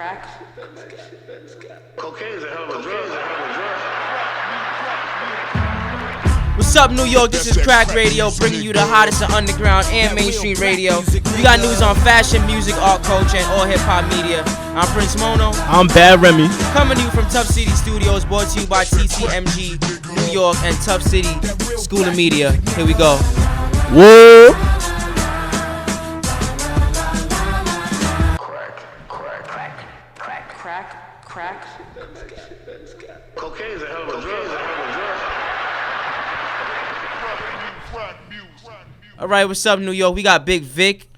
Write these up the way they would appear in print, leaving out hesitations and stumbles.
Crack. Cocaine is a hell of a drug. What's up, New York? This is CrackRadio, bringing you the hottest of underground and mainstream radio. We got news on fashion, music, art, culture, and all hip-hop media. I'm Prince Mono. I'm Bad Remy. Coming to you from TuffCity Studios, brought to you by TTMG, New York, and TuffCity School of Media. Here we go. Whoa! Crack. Cocaine is a hell of a drug. All right, what's up, New York? We got Big Vick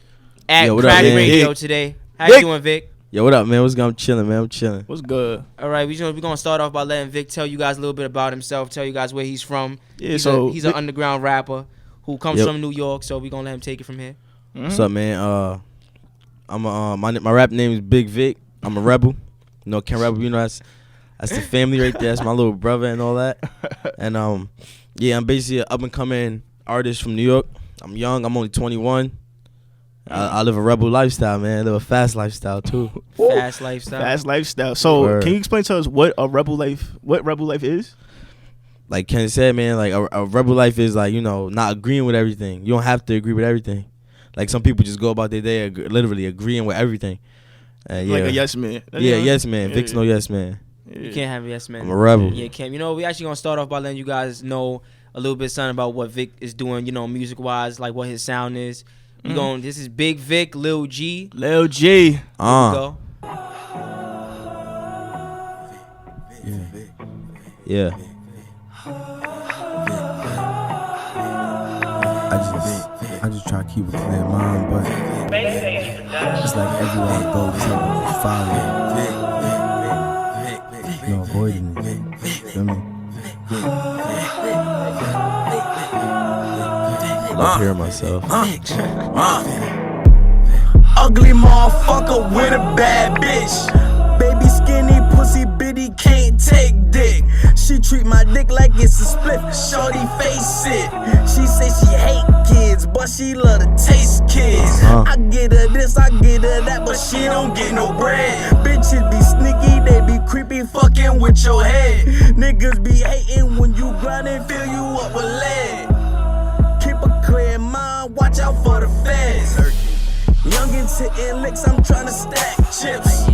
at Yo, what up, CrackRadio man? today. How Vic. you doing, Vic? Yo, what up, man? What's good? I'm chilling, man. I'm chilling. What's good? All right, we're gonna start off by letting Vic tell you guys a little bit about himself. Tell you guys where he's from. Yeah, he's he's an underground rapper who comes Yep. from New York. So we're gonna let him take it from here. Mm-hmm. What's up, man? I'm my rap name is Big Vick. I'm a rebel. You know, Ken Rebel. You know, that's the family right there. That's my little brother and all that. And yeah, I'm basically an up and coming artist from New York. I'm young. I'm only 21. I live a rebel lifestyle, man. I live a fast lifestyle too. Fast lifestyle. Fast lifestyle. So, Word. can you explain to us what Rebel Life is? Like Ken said, man, like a rebel life is like, you know, not agreeing with everything. You don't have to agree with everything. Like some people just go about their day literally agreeing with everything. And yeah. Like a yes man. Yeah, yes man. Yeah. Vic's no yes man. You can't have yes man. I'm a rebel. Yeah, Cam. You know, we actually gonna start off by letting you guys know a little bit something about what Vic is doing. You know, music wise, like what his sound is. We going. This is Big Vick, Lil G. Lil G. Here we go. Yeah. I just try to keep a clear mind, but it's like everywhere I go, people follow. No avoiding it. Feel me? I love hearing myself. Ugly motherfucker with a bad bitch. Baby skinny pussy bitty can't take dick. She treat my dick like it's a split. Shorty face it. She say she hate kids, but she love to taste kids. I get her this, I get her that, but she don't get no bread. Bitches be sneaky, they be creepy, fucking with your head. Niggas be hating when you grind and fill you up with lead. Keep a clear mind, watch out for the feds. Youngins hitting licks, I'm tryna stack chips.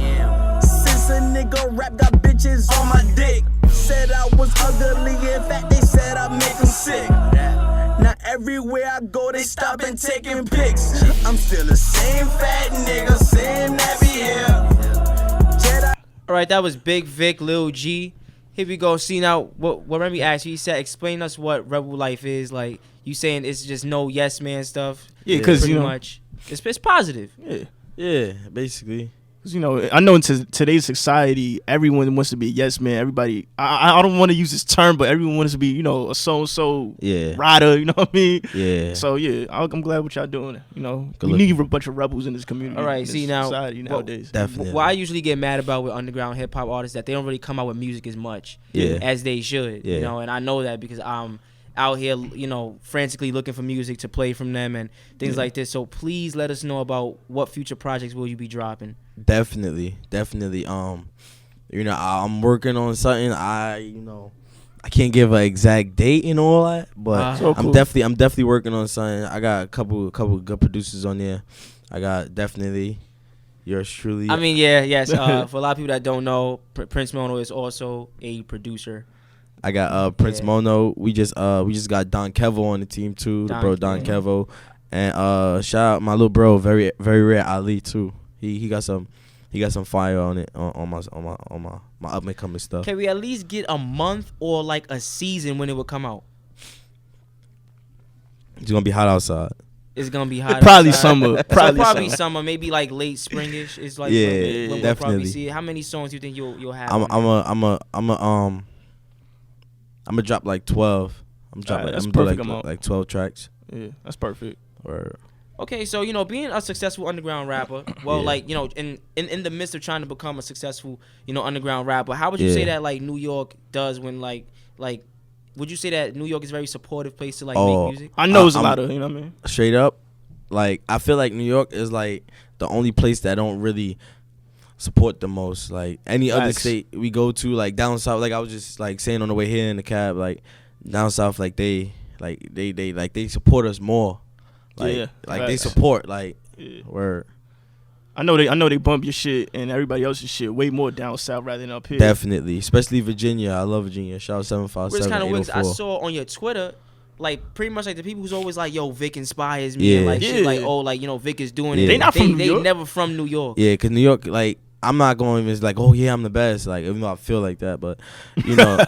Since a nigga rap got bitches on my dick. Said I was ugly, in fact they said I make them sick. Now everywhere I go they stop and taking pics. I'm still the same fat nigga, same nappy hair. Jedi. All right, that was Big Vick, Lil G. Here we go. See now, what Remy asked you. He said, "Explain us what Rebel Life is." Like you saying, it's just no yes man stuff. Yeah, because pretty you know, much it's positive. Yeah, basically. Because you know, I know in today's society, everyone wants to be a yes man. Everybody, I don't want to use this term, but everyone wants to be, you know, a so and so rider. You know what I mean? Yeah. So yeah, I'm glad what y'all doing. You know, Good we looking. need a bunch of rebels in this community. All right, in see this now, society nowadays. Definitely. What I usually get mad about with underground hip hop artists that they don't really come out with music as much as they should. Yeah. You know, and I know that because I'm out here, you know, frantically looking for music to play from them and things like this. So please let us know about what future projects will you be dropping. Definitely. You know, I'm working on something. I can't give an exact date and all that, but So cool. I'm definitely working on something. I got a couple good producers on there. I got definitely yours truly. I mean, yes. For a lot of people that don't know, Prince Mono is also a producer. I got Prince Mono. We just got Don Kevo on the team too, Don Kevo, and shout out my little bro, very rare Ali too. He got some fire on it on my up and coming stuff. Can we at least get a month or like a season when it would come out? It's gonna be hot outside. It's gonna be hot. Probably outside. summer. Probably summer. Maybe like late springish. It's like when we'll definitely. probably see it. How many songs do you think you'll have? I'm gonna drop like 12. I'm gonna do like 12 tracks. Yeah, that's perfect. Or Okay, so you know, being a successful underground rapper, well, like you know, in the midst of trying to become a successful, you know, underground rapper, how would you say that like New York does when like would you say that New York is a very supportive place to like make music? I know it's a lot of, you know what I mean? Straight up, like I feel like New York is like the only place that don't really support the most. Like any other Facts. state we go to, like down south, like I was just like saying on the way here in the cab, like down south, like they support us more. Like like they support word. I know they bump your shit and everybody else's shit way more down south rather than up here. Definitely, especially Virginia. I love Virginia. Shout out 757. Which kind of wings I saw on your Twitter, like pretty much like the people who's always like, "Yo, Vick inspires me," and like shit, like, "Oh, like, you know, Vick is doing it." They not from New York. They never from New York. Yeah, cause New York, like, I'm not going to even like, "Oh yeah, I'm the best." Like, even though I feel like that, but you know,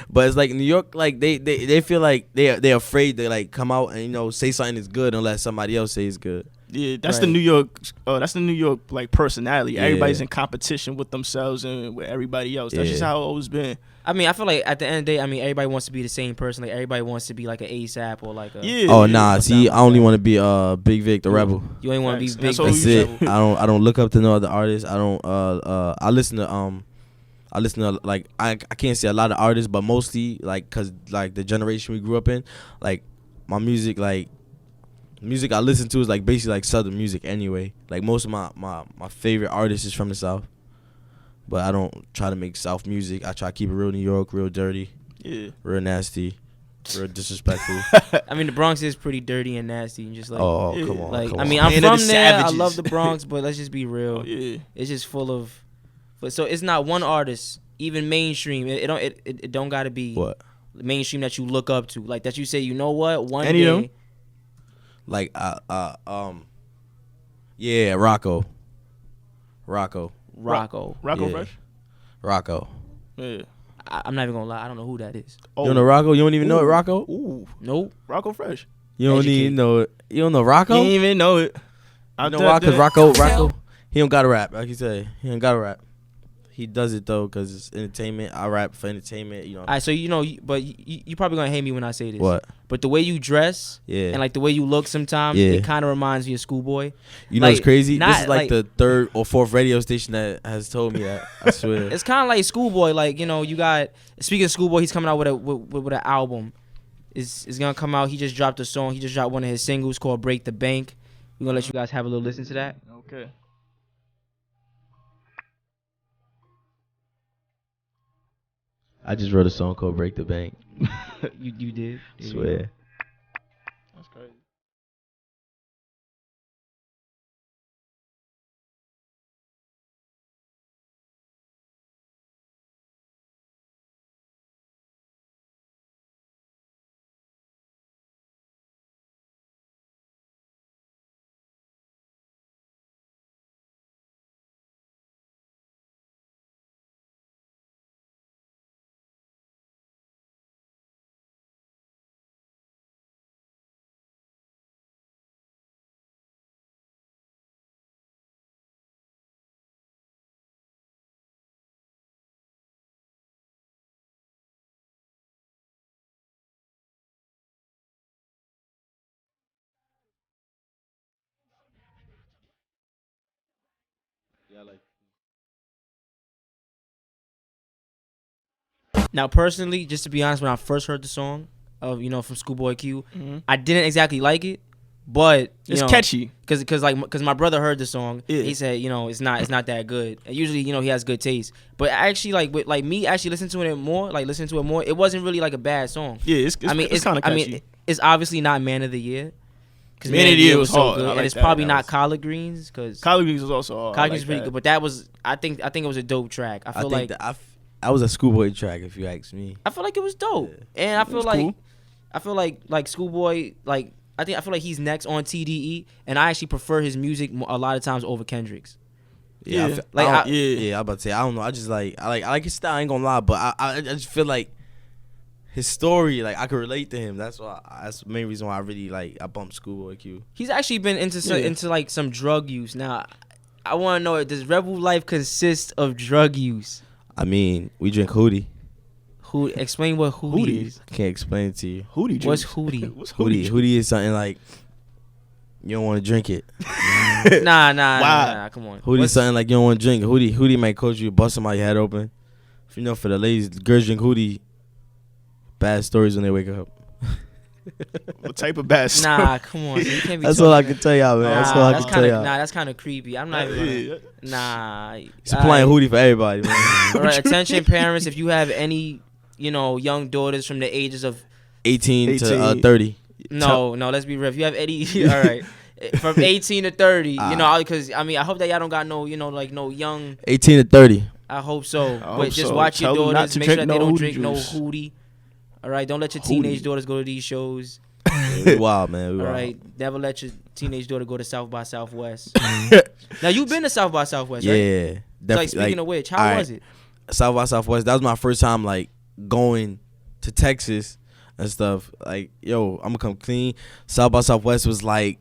but it's like New York, like they feel like they're afraid to like come out and, you know, say something is good unless somebody else says it's good. Yeah, that's the New York. That's the New York like personality. Yeah. Everybody's in competition with themselves and with everybody else. That's just how it always been. I mean, I feel like at the end of the day, I mean, everybody wants to be the same person. Like everybody wants to be like an ASAP or like a. Yeah. Oh nah, see, I only want to be Big Vic the Rebel. You ain't want to be Big. That's it. I don't look up to no other artists. I don't. I listen to like I can't say a lot of artists, but mostly like cause like the generation we grew up in, like my music I listen to is like basically like Southern music anyway. Like most of my favorite artists is from the South, but I don't try to make South music. I try to keep it real New York, real dirty, real nasty, real disrespectful. I mean, the Bronx is pretty dirty and nasty, and just like, come on. Like, come I mean, on. I'm from there. Savages. I love the Bronx, but let's just be real. It's just full of. But so it's not one artist, even mainstream. It don't gotta be What mainstream that you look up to, like that you say, you know what, one Any of day. them? like yeah, Rocco Rocco Yeah. Fresh. Rocco. Yeah. I'm not even gonna lie, I don't know who that is. Oh. You don't know Rocco? You don't even know it, Rocco? Ooh, Nope. Rocco Fresh. You don't even know it. You don't know Rocco? You didn't even know it. You know why? Because Rocco, he don't got to rap. Like you say, he don't got to rap. He does it though because it's entertainment. I rap for entertainment. You know. All right, so you know, but you probably gonna hate me when I say this. What? But the way you dress, Yeah. and like the way you look, sometimes it kind of reminds me of ScHoolBoy. You know, it's crazy. Not, This is like the third or fourth radio station that has told me that. I swear. It's kind of like ScHoolBoy. Like, you know, you got, speaking of ScHoolBoy, he's coming out with an album. It's gonna come out. He just dropped a song. He just dropped one of his singles called "Break the Bank." We're gonna let you guys have a little listen to that. Okay. I just wrote a song called "Break the Bank." You did. I swear. That's crazy. Now, personally, just to be honest, when I first heard the song of, you know, from ScHoolBoy Q, I didn't exactly like it, but it's catchy. Cause my brother heard the song. Yeah. He said, you know, it's not that good. And usually, you know, he has good taste. But actually, like with like me actually listening to it more, it wasn't really like a bad song. Yeah, it's kind of catchy. I mean, it's obviously not Man of the Year. Because Man of the Year was so good, and it's probably not Collard Greens. Cause Collard Greens was also hard. Collard Greens was pretty good, but that was I think it was a dope track. I feel like I was a ScHoolBoy track, if you ask me. I feel like it was dope, and I feel like cool. I feel like ScHoolBoy, like I feel like he's next on TDE, and I actually prefer his music a lot of times over Kendrick's. Yeah, I'm about to say I don't know. I just I like his style. I ain't gonna lie, but I just feel like his story, like I could relate to him. That's the main reason why I really I bumped ScHoolBoy Q. He's actually been into like some drug use. Now, I want to know, does RebelLife consist of drug use? I mean, we drink Whootie. Explain what Whootie is. I can't explain it to you. Whootie. What's Whootie? What's Whootie? Whootie is something like you don't want to drink it. Nah, come on. Whootie is something like you don't want to drink. Whootie might cause you to bust somebody's head open. If you know, for the ladies, the girls drink Whootie. Bad stories when they wake up. What type of bad story? Nah, come on. You can't be That's talking all I can tell y'all, man. That's all I can tell y'all. Nah, that's kind of creepy. I'm not even gonna, nah. Supplying Whootie for everybody, man. All right, attention parents, if you have any, young daughters from the ages of 18 to 30. No, let's be real. If you have any, all right, from 18 to 30, because I hope that y'all don't got no, no young 18 to 30. I hope so. But just so. watch your Tell them not daughters. to Make sure drink that they no don't Whootie drink no juice. Whootie. All right, don't let your teenage daughters go to these shows. We wild, man. We All wild. right, never let your teenage daughter go to South by Southwest. Now you've been to South by Southwest, right? Yeah, So, definitely. like, speaking of which, how was it? South by Southwest. That was my first time like going to Texas and stuff. Like, yo, I'm gonna come clean. South by Southwest was like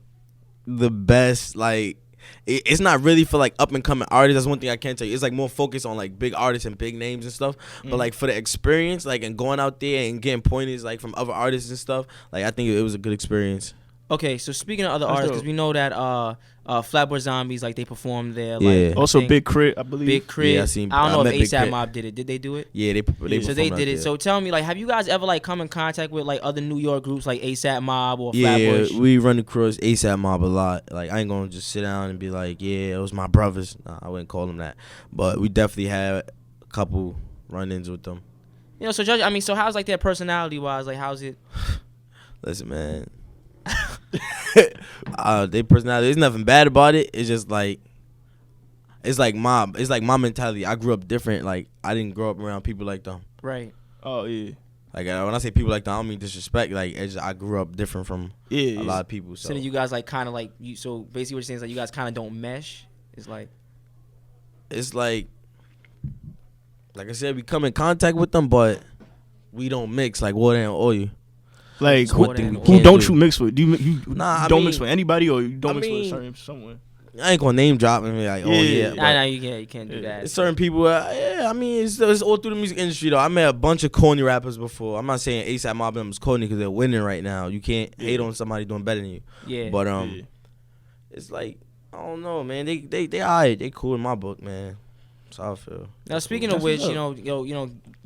the best. Like, it's not really for like up and coming artists. That's one thing I can tell you. It's like more focused on like big artists and big names and stuff. But like for the experience, like and going out there and getting pointers like from other artists and stuff. Like I think it was a good experience. Okay, so speaking of other artists, because we know that Flatbush Zombies, like they performed there. Yeah. Like, Also, Big Crit, I believe. Big Crit. Yeah, I don't know met if Big ASAP Crit. Mob did it. Did they do it? Yeah, they So they performed did out it. there. So tell me, like, have you guys ever like come in contact with like other New York groups like ASAP Mob or Yeah, Flatbush? we run across ASAP Mob a lot. Like I ain't gonna just sit down and be like, yeah, it was my brothers. Nah, I wouldn't call them that. But we definitely had a couple run-ins with them. So Judge, so how's like their personality wise? Like, how's it? Listen, man. Their personality, there's nothing bad about it. It's just like it's like my mentality. I grew up different. Like I didn't grow up around people like them. Right. Oh yeah. Like when I say people like them, I don't mean disrespect. Like I grew up different from a lot of people. So then you guys like kind of like you. So basically, what you're saying is like you guys kind of don't mesh. It's like I said, we come in contact with them, but we don't mix like water and oil. Like who don't you mix with? Do you Nah, don't mix with anybody, or you don't mix with mean, someone? I ain't gonna name drop and be like, oh yeah. Nah, you can't do that. It's certain people, it's all through the music industry though. I met a bunch of corny rappers before. I'm not saying ASAP Mob them is corny because they're winning right now. You can't hate on somebody doing better than you. Yeah. But it's like I don't know, man. They alright. They cool in my book, man. That's how I feel. Now speaking of which,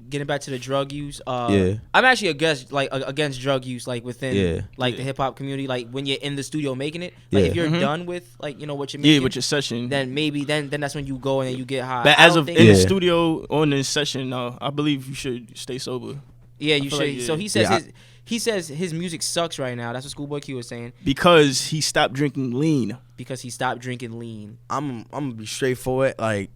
getting back to the drug use. Yeah. I'm actually against drug use, like within the hip hop community. Like when you're in the studio making it, like if you're done with like what you're making, with your session, then maybe then that's when you go and then you get high. But as of in the studio on the session, I believe you should stay sober. Yeah, you should. Like, so he says he says his music sucks right now. That's what ScHoolBoy Q was saying. Because he stopped drinking lean. I'm gonna be straightforward. Like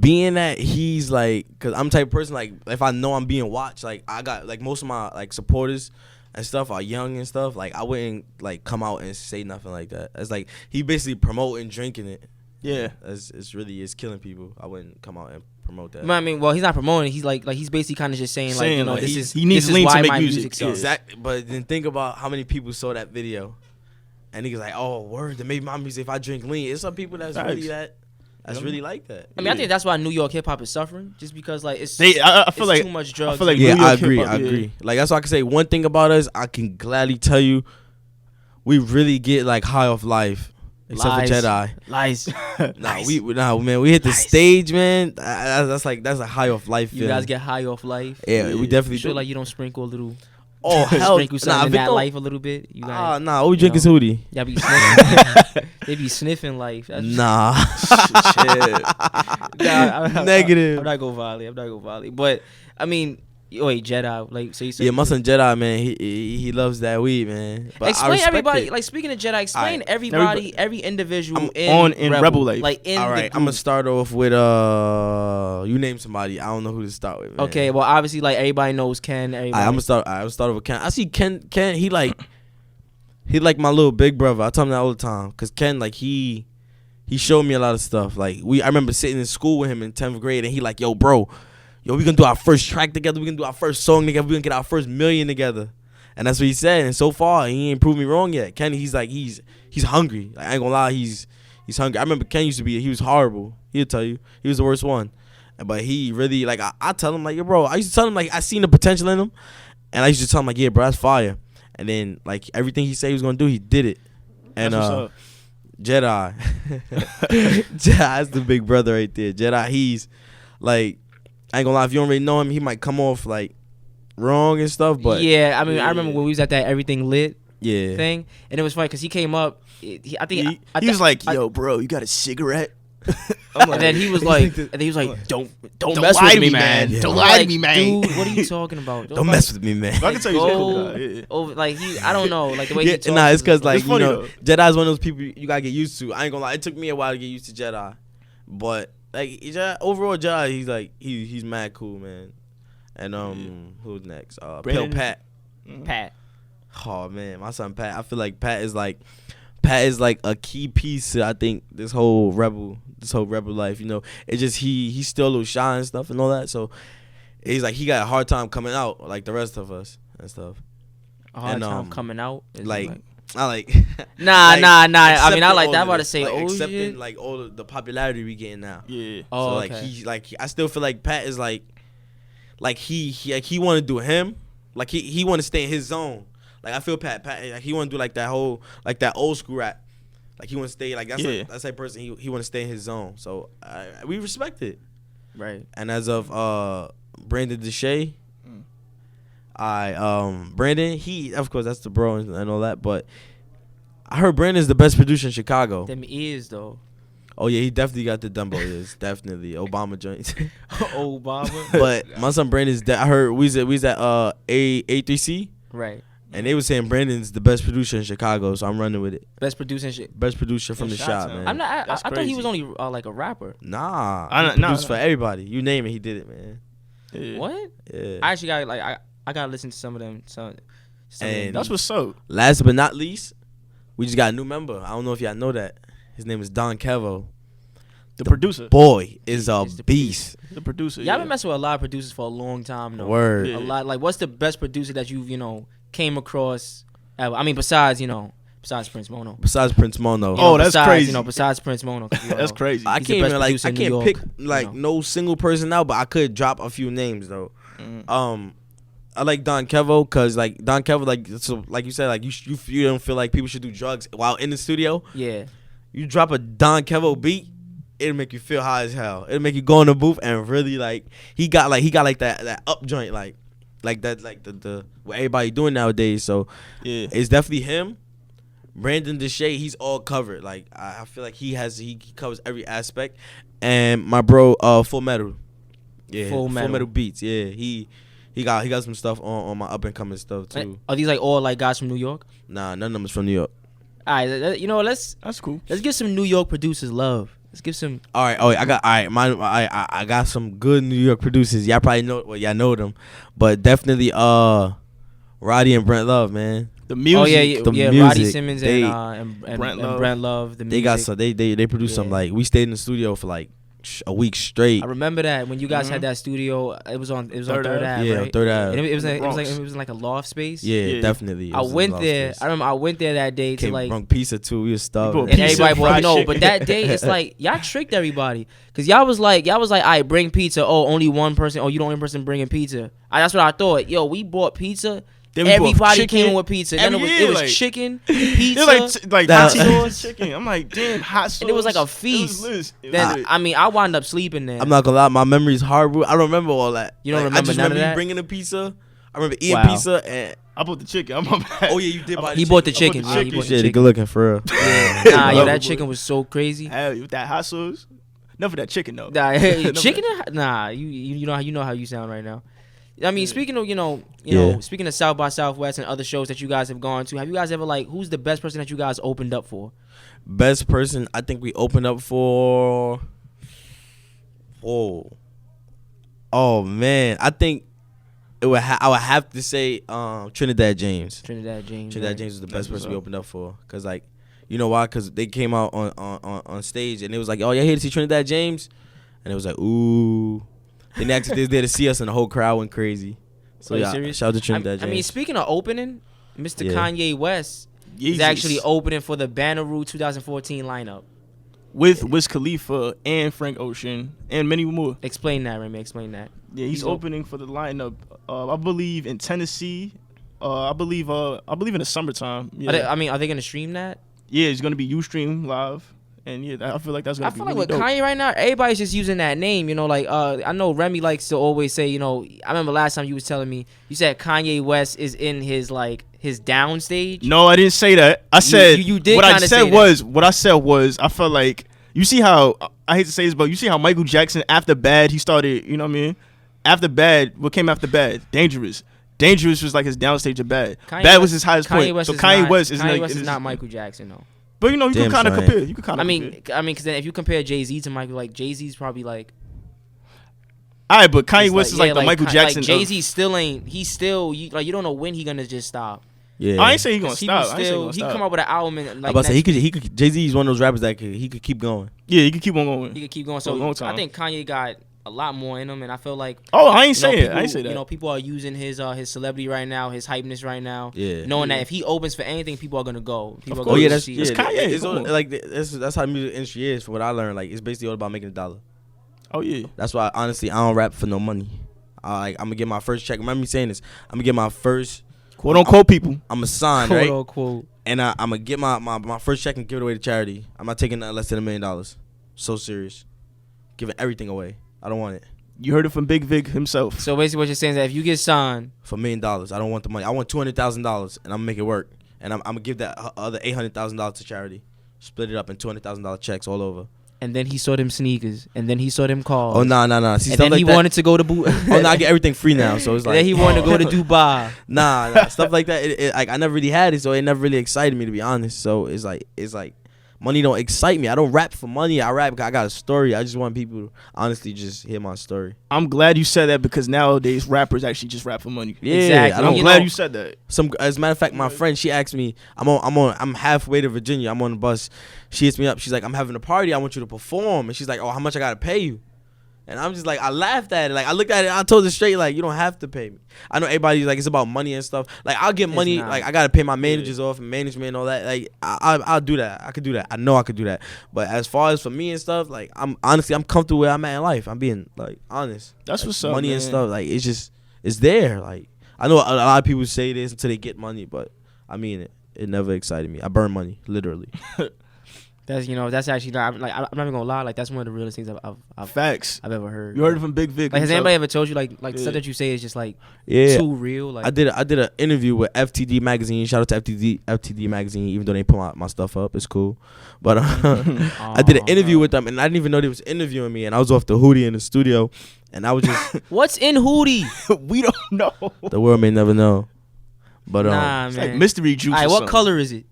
being that he's like, cause I'm the type of person like if I know I'm being watched, like I got like most of my like supporters and stuff are young and stuff. Like I wouldn't like come out and say nothing like that. It's like he basically promoting drinking it. Yeah, it's killing people. I wouldn't come out and promote that. I mean, well, he's not promoting. He's like he's basically kind of just saying like he needs lean to make music. Exactly. But then think about how many people saw that video, and he's like, "Oh, word! That made my music. If I drink lean, it's some people that's really that. That's really like that." I mean, I think that's why New York hip hop is suffering, just because like it's I feel like too much drugs. I feel like I agree. Like that's why I can say one thing about us. I can gladly tell you, we really get like high off life. Except for Jedi. Lies. Man. We hit the stage, man. That's a high off life. You guys get high off life. Yeah, we definitely do. Do. Like you don't sprinkle a little. Oh hell, sprinkle something in that life a little bit. You guys. All we drink is Whootie. Yeah, be sniffing. They be sniffing life. Nah. Negative. I'm not gonna violate. But I mean. Wait, Jedi, like so you said. Yeah, my son Jedi, man, he loves that weed, man. But explain everybody, like speaking of Jedi, explain everybody, every individual in RebelLife. Like in all right, the I'm gonna start off with you name somebody. I don't know who to start with. Man. Okay, well obviously like everybody knows Ken. I'm gonna start off with Ken. I see Ken. He like my little big brother. I tell him that all the time because Ken like he showed me a lot of stuff. Like I remember sitting in school with him in 10th grade, and he like, yo, bro. Yo, we gonna do our first track together. We gonna do our first song together. We gonna get our first million together. And that's what he said. And so far, he ain't proved me wrong yet. Kenny, he's hungry. Like, I ain't gonna lie, he's hungry. I remember Ken he was horrible. He'll tell you. He was the worst one. But he really, like, I tell him, like, yo, bro, I used to tell him, like, I seen the potential in him. And I used to tell him, like, yeah, bro, that's fire. And then, like, everything he said he was gonna do, he did it. And, Jedi. Jedi's the big brother right there. Jedi, he's, like, I ain't gonna lie, if you don't really know him, he might come off like wrong and stuff, but yeah, I mean, I remember when we was at that Everything Lit thing, and it was funny because he came up. He was like, "Yo, bro, you got a cigarette?" And then he was like, "Don't mess with me, man. Yeah. Don't lie to me, man. Dude, what are you talking about? Don't mess with me, man." I can tell you, over, like I don't know, like the way he talks. Nah, it's because like funny, Jedi's one of those people you gotta get used to. I ain't gonna lie, it took me a while to get used to Jedi, but like overall Jedi, he's like he's mad cool, man. And who's next? Pill Pat. Pat. Oh man, my son Pat. I feel like Pat is like a key piece to, I think, this whole rebel life. You know, it's just he's still a little shy and stuff and all that. So he's like he got a hard time coming out like the rest of us and stuff. A hard time coming out. Like I like nah. like, I mean, I like that. I'm about to say, like, accepting shit. like all the popularity we getting now. Yeah. Oh, so like okay. I still feel like Pat is like he want to do him. Like he want to stay in his zone. Like I feel Pat like he want to do like that whole like that old school rap. Like he want to stay like that's that person he want to stay in his zone. So we respect it. Right. And as of Brandon Deshay, Brandon, he of course that's the bro and all that, but I heard Brandon's the best producer in Chicago. Them ears though. Oh yeah, he definitely got the Dumbo ears. Definitely Obama joints. Obama. But my son Brandon's I heard we was at A3C. Right. And they were saying Brandon's the best producer in Chicago, so I'm running with it. Best producer and shit. Best producer from the shop, man. I'm not. I thought he was only like a rapper. Nah, he produced for everybody. You name it, he did it, man. Yeah. What? Yeah. I actually got I gotta listen to some of them. And that's what's up. Last but not least, we just got a new member. I don't know if y'all know that. His name is Don Kevo. The producer. Boy is a beast. The producer. Y'all been messing with a lot of producers for a long time though. Word. A lot. Like, what's the best producer that you've came across? I mean, besides Prince Mono. Besides Prince Mono. Oh, that's crazy. Besides Prince Mono. That's crazy. I can't even pick no single person out, but I could drop a few names though. I like Don Kevo because like Don Kevo like you said like you don't feel like people should do drugs while in the studio. Yeah. You drop a Don Kevo beat, it'll make you feel high as hell. It'll make you go in the booth and really like he got that up joint like that like the what everybody doing nowadays. So yeah, it's definitely him. Brandon Deshay, he's all covered. Like I feel like he covers every aspect. And my bro, Full Metal. Yeah, Full Metal Beats. Yeah, he got some stuff on my up and coming stuff too. Are these like all like guys from New York? Nah, none of them is from New York. All right, that's cool. Let's give some New York producers love. Let's give some. All right, I got some good New York producers. Y'all probably know, y'all know them, but definitely Roddy and Brent Love, man. The music. Oh yeah, music, Roddy Simmons and Brent Love. The music. They got some. They produced some like we stayed in the studio for like a week straight. I remember that when you guys had that studio. It was on Third Ave. Yeah, right? Third Ave. And it was like a loft space. Yeah, definitely. I went there. I remember I went there that day to like Brunk pizza too. We was starving. And everybody bought but that day it's like y'all tricked everybody because y'all was like, all right, bring pizza. Oh, only one person. Oh, you the only person bringing pizza. That's what I thought. Yo, we bought pizza. Everybody came in with pizza. Then it was chicken, pizza, like hot sauce, chicken. I'm like, damn, hot sauce. And it was like a feast. Then I wound up sleeping there. I'm not gonna lie, my memory's horrible. I don't remember all that. You don't remember none of that? You bringing the pizza. I remember eating pizza and I bought the chicken. I'm bad. Oh yeah, you did buy. He bought the chicken. He bought the chicken. Good looking for real. Nah, that chicken was so crazy. Hell, with that hot sauce. Enough of that chicken though. Chicken? Nah, you know how you sound right now. I mean, speaking of speaking of South by Southwest and other shows that you guys have gone to, have you guys ever who's the best person that you guys opened up for? Best person I think we opened up for. Oh man, I think I would have to say Trinidad James. Trinidad James was the best person we opened up for, cause like you know why? Cause they came out on stage and it was like, oh, y'all here to see Trinidad James, and it was like, ooh. Then they actually was there to see us and the whole crowd went crazy. So yeah, shout out to Trinidad James. I mean, speaking of opening, Mr. Kanye West is actually opening for the Banaroo 2014 lineup. With Wiz Khalifa and Frank Ocean and many more. Explain that, Remy. Explain that. Yeah, he's opening for the lineup. I believe in Tennessee. I believe in the summertime. Yeah. Are they gonna stream that? Yeah, it's gonna be Ustream live. And yeah, I feel like that's gonna be I feel really like with dope. Kanye right now, everybody's just using that name. You know, like I know Remy likes to always say, you know, I remember last time you was telling me, you said Kanye West is in his down stage. No, I didn't say that. I said you did what I kinda said say was what I said was I felt like you see how I hate to say this, but you see how Michael Jackson after Bad he started. You know what I mean? After Bad, what came after Bad? Dangerous. Dangerous was like his downstage of Bad. Bad was his highest point. So Kanye West is not Michael Jackson though. But you know, you can kind of compare. You can kind of. I mean, because then if you compare Jay-Z to Michael, like Jay-Z's probably like. All right, but Kanye West is like the Michael Jackson. Like Jay-Z still ain't. He's still you don't know when he gonna just stop. Yeah, I ain't saying he gonna stop. He come up with an album and like. I about to say he could. Jay-Z is one of those rappers that he could keep going. Yeah, he could keep on going. He could keep going. So I think Kanye got a lot more in him, and I feel like. Oh, I ain't saying it. I ain't say that. You know, people are using his celebrity right now, his hypeness right now. Yeah. Knowing that if he opens for anything, people are gonna go. People of course. are That's Kanye. It's all, like that's how the music industry is. From what I learned, like it's basically all about making a dollar. Oh yeah. That's why honestly I don't rap for no money. I'm gonna get my first check. Remember me saying this? I'm gonna get my first quote unquote people. I'm a sign, right? Quote unquote. And I'm gonna get my first check and give it away to charity. I'm not taking nothing less than $1 million. So serious. Giving everything away. I don't want it. You heard it from Big Vic himself. So basically, what you're saying is that if you get signed for $1 million, I don't want the money. I want $200,000, and I'm gonna make it work. And I'm gonna give that other $800,000 to charity. Split it up in $200,000 checks all over. And then he saw them sneakers, and then he saw them cars. Oh nah. See, and then like he that, wanted to go to oh no, I get everything free now, so it's like. And then he wanted to go to Dubai. Nah, stuff like that. Like I never really had it, so it never really excited me to be honest. So it's like money don't excite me. I don't rap for money. I rap because I got a story. I just want people to honestly just hear my story. I'm glad you said that because nowadays rappers actually just rap for money. Yeah, exactly. I'm glad you said that. As a matter of fact, my friend, she asked me, I'm halfway to Virginia. I'm on the bus. She hits me up. She's like, I'm having a party. I want you to perform. And she's like, oh, how much I gotta pay you? And I'm just like, I laughed at it. Like I looked at it. I told her straight, like, you don't have to pay me. I know everybody's like, it's about money and stuff. Like I'll get money. Like I gotta pay my managers off and management and all that. Like I'll do that. I could do that. I know I could do that. But as far as for me and stuff, like I'm comfortable where I'm at in life. I'm being like honest. That's like, what's up. Money man. and stuff. Like it's there. Like I know a lot of people say this until they get money, but I mean it. It never excited me. I burn money, literally. That's actually not, like I'm not even gonna lie, like that's one of the realest things I've Facts I've ever heard. You heard it from Big Vic. Like has anybody ever told you like the stuff that you say is just like too real? Like I did an interview with FTD magazine. Shout out to FTD magazine, even though they put my stuff up, it's cool. But I did an interview with them, and I didn't even know they was interviewing me. And I was off the Whootie in the studio, and I was just what's in Whootie? We don't know. The world may never know. But nah, it's man. like mystery juice. All right, what color is it?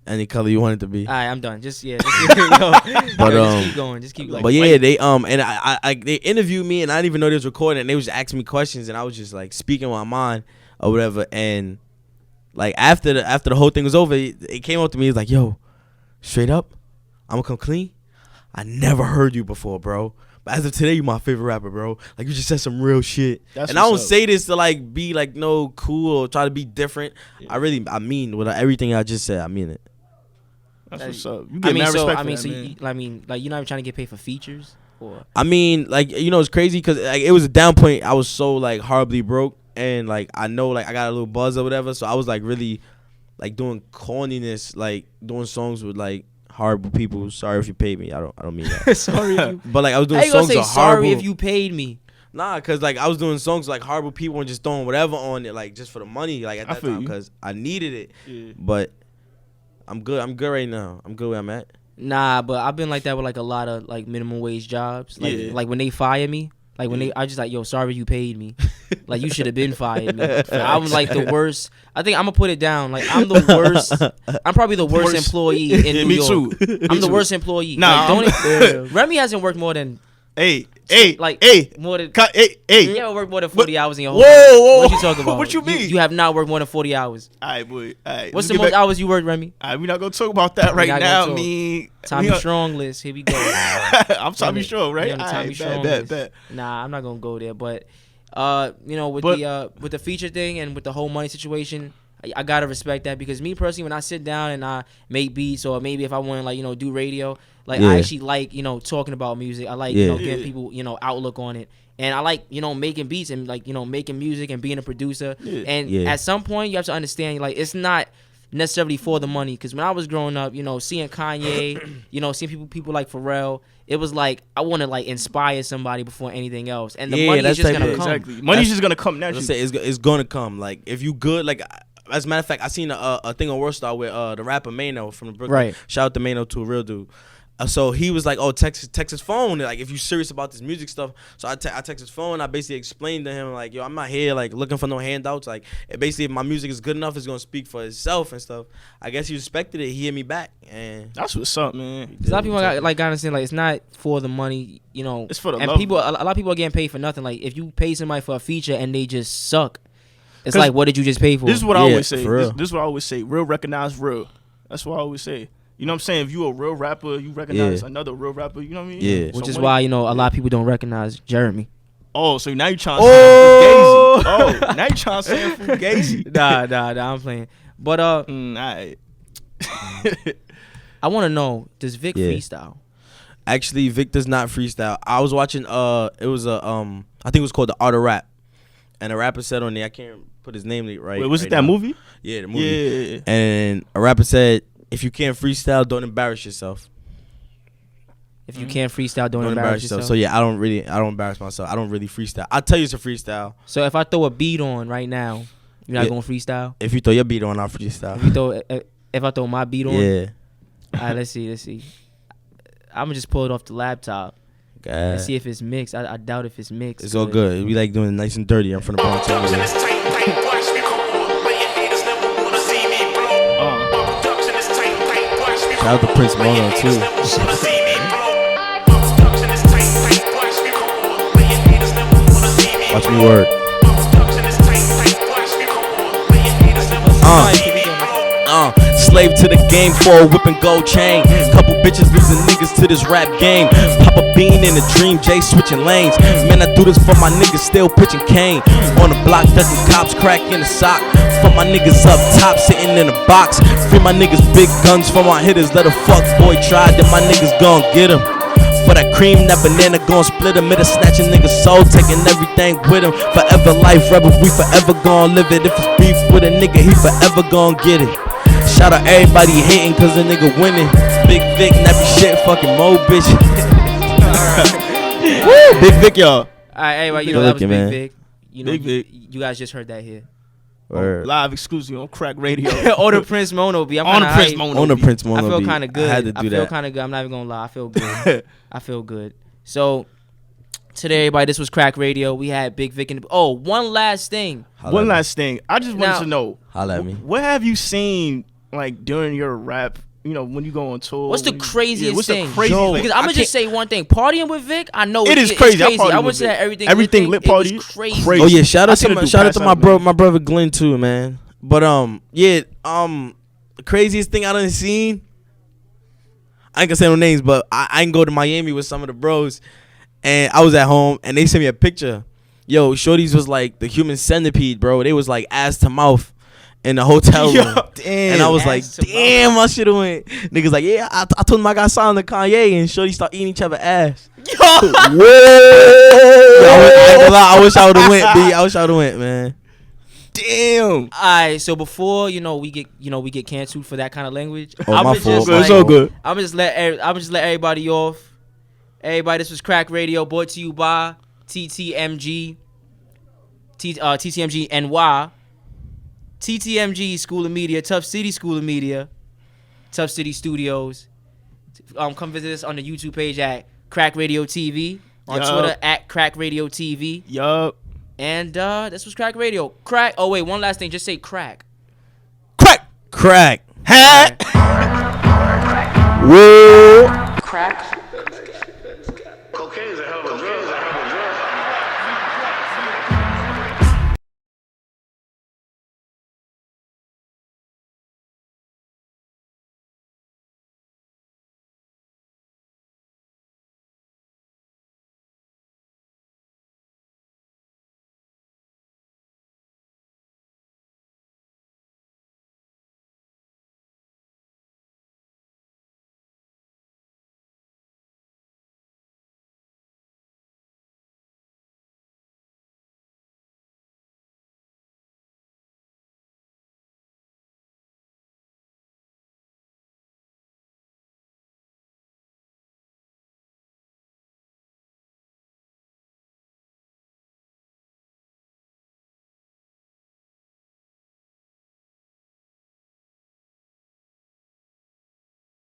Any color you want it to be. All right, I'm done. Just but just keep going. Just keep going. But yeah, they and I they interviewed me, and I didn't even know they was recording. And they was just asking me questions, and I was just like speaking my mind or whatever. And like after the whole thing was over, it came up to me. He was like, "Yo, straight up, I'm gonna come clean. I never heard you before, bro. But as of today, you my favorite rapper, bro. Like you just said some real shit. And I don't say this to like be like no cool or try to be different. Yeah. I mean with everything I just said. I mean it. That's what's up. You get mad respect for that, man. Like you're not even trying to get paid for features, or I mean, like it's crazy because like it was a down point. I was so like horribly broke, and like I know like I got a little buzz or whatever, so I was like really like doing corniness, like doing songs with like horrible people. Sorry if you paid me. I don't mean that. Sorry, but like I was doing songs. Songs say of sorry horrible. if you paid me. Nah, cause like I was doing songs like horrible people and just throwing whatever on it, like just for the money, like at that time, cause I needed it. Yeah. But I'm good. I'm good right now. I'm good where I'm at. Nah, but I've been like that with like a lot of like minimum wage jobs. Like like when they fire me, like when I just like, yo, sorry you paid me. Like you should have been fired. Man. I'm like the worst. I think I'm gonna put it down. Like I'm the worst. I'm probably the worst employee in New York. Too. I'm the worst employee. Nah, like, Remy hasn't worked more than. More than you never worked more than 40 hours in your whole life. Whoa. What you talking about? What you mean? You have not worked more than 40 hours. All right, boy. All right. What's the most hours you worked, Remy? All right, we're not gonna talk about that right now. Tommy Strong list. Here we go. I'm Tommy Strong, right? On the Tommy Strong list. Nah, I'm not gonna go there. But with the feature thing and with the whole money situation, I gotta respect that because me personally, when I sit down and I make beats or maybe if I want to like do radio. Like I actually like talking about music. I like giving people outlook on it, and I like making beats and like making music and being a producer. And at some point you have to understand like it's not necessarily for the money. Because when I was growing up, you know, seeing Kanye, you know, seeing people like Pharrell, it was like I want to like inspire somebody before anything else, and the money is just gonna come. Exactly, money's just gonna come naturally. It's gonna come. Like if you good, like as a matter of fact, I seen a thing on Worldstar with the rapper Mano from the Brooklyn. Right. Shout out to Mano, to a real dude. So he was like, "Oh, text his phone. Like, if you serious about this music stuff." So I text his phone. I basically explained to him like, "Yo, I'm not here like looking for no handouts. Like, basically, if my music is good enough, it's gonna speak for itself and stuff." I guess he respected it. He hit me back, and that's what's up, man. A lot of people gotta understand like it's not for the money, you know. It's for the and love. people. A lot of people are getting paid for nothing. Like if you pay somebody for a feature and they just suck, it's like, what did you just pay for? This is what I always say. For real. This is what I always say. Real recognize real. That's what I always say. You know what I'm saying? If you a real rapper, you recognize another real rapper. You know what I mean? Yeah. Which is why, you know, a lot of people don't recognize Jeremy. Oh, so now you trying to say Fugazi. Oh, now you trying to say Fugazi. Nah, I'm playing. But alright. I want to know, does Vick freestyle? Actually, Vick does not freestyle. I was watching it was I think it was called The Art of Rap. And a rapper said on there, I can't put his name right. Wait, was right it that now. movie? Yeah, the movie. Yeah. And a rapper said, if you can't freestyle, don't embarrass yourself. If you can't freestyle, don't embarrass yourself. So yeah, I don't embarrass myself. I don't really freestyle. I'll tell you it's a freestyle. So if I throw a beat on right now, you're not going to freestyle? If you throw your beat on, I'll freestyle. If I throw my beat on? Yeah. All right, let's see. I'm going to just pull it off the laptop. And see if it's mixed. I doubt if it's mixed. It's all good. We like doing it nice and dirty. I'm from the Bronx. Shout out to Prince Mono too. Watch me work. Slave to the game for a whip and gold chain. Couple bitches losing niggas to this rap game. Pop a bean in a dream, Jay switching lanes. Man, I do this for my niggas still pitching cane. On the block, ducking cops, crack in the sock. For my niggas up top, sitting in a box. Free my niggas big guns for my hitters. Let a fuck boy try, then my niggas gon' get him. For that cream, that banana gon' split him. It'll snatch a nigga's soul, taking everything with him. Forever life rebel, we forever gon' live it. If it's beef with a nigga, he forever gon' get it. Shout out everybody hating cause a nigga winning. Big Vick, nappy shit, fucking mo bitch. Woo, Big Vick, y'all. Alright, everybody, you know that was Big man. Vick. You know, Big Vick. You guys just heard that here. Live exclusive on Crack Radio. On the Prince Mono beat. On the Prince Mono. On the Prince Mono. I feel kind of good. I had to do I feel that. kind of good. I'm not even gonna lie. I feel good. I feel good. So today, everybody, this was Crack Radio. We had Big Vick in the. Oh, one last thing. One last thing. I just wanted to know. Holla at me. What have you seen like during your rap? You know, when you go on tour. What's the craziest thing? The craziest thing? Because I'm gonna just say one thing. Partying with Vick, I know it is crazy. I would say everything lit party. It was crazy. Crazy. Oh yeah, shout out to my bro, my brother Glenn too, man. But the craziest thing I done seen. I ain't gonna say no names, but I ain't go to Miami with some of the bros, and I was at home and they sent me a picture. Yo, shorties was like the human centipede, bro. They was like ass to mouth in the hotel room. Yo, damn. And I was like, damn, I should have went. Niggas like, yeah, I told him I got signed to Kanye, and shorty start eating each other ass. Yo, Whoa! I ain't gonna lie, I wish I would've went, B. I wish I would've went, man. Damn. All right, so before we get canceled for that kind of language. Oh, my fault. It's all good. I'm just let everybody off. Everybody, this was Crack Radio, brought to you by TTMGNY, TTMG School of Media, TuffCity School of Media, TuffCity Studios. Come visit us on the YouTube page at Crack Radio TV, on Twitter at Crack Radio TV. Yup. And this was Crack Radio. Crack. Oh wait, one last thing. Just say crack. Crack. Hat. Whoa. Crack. Cocaine is a hell of a drug.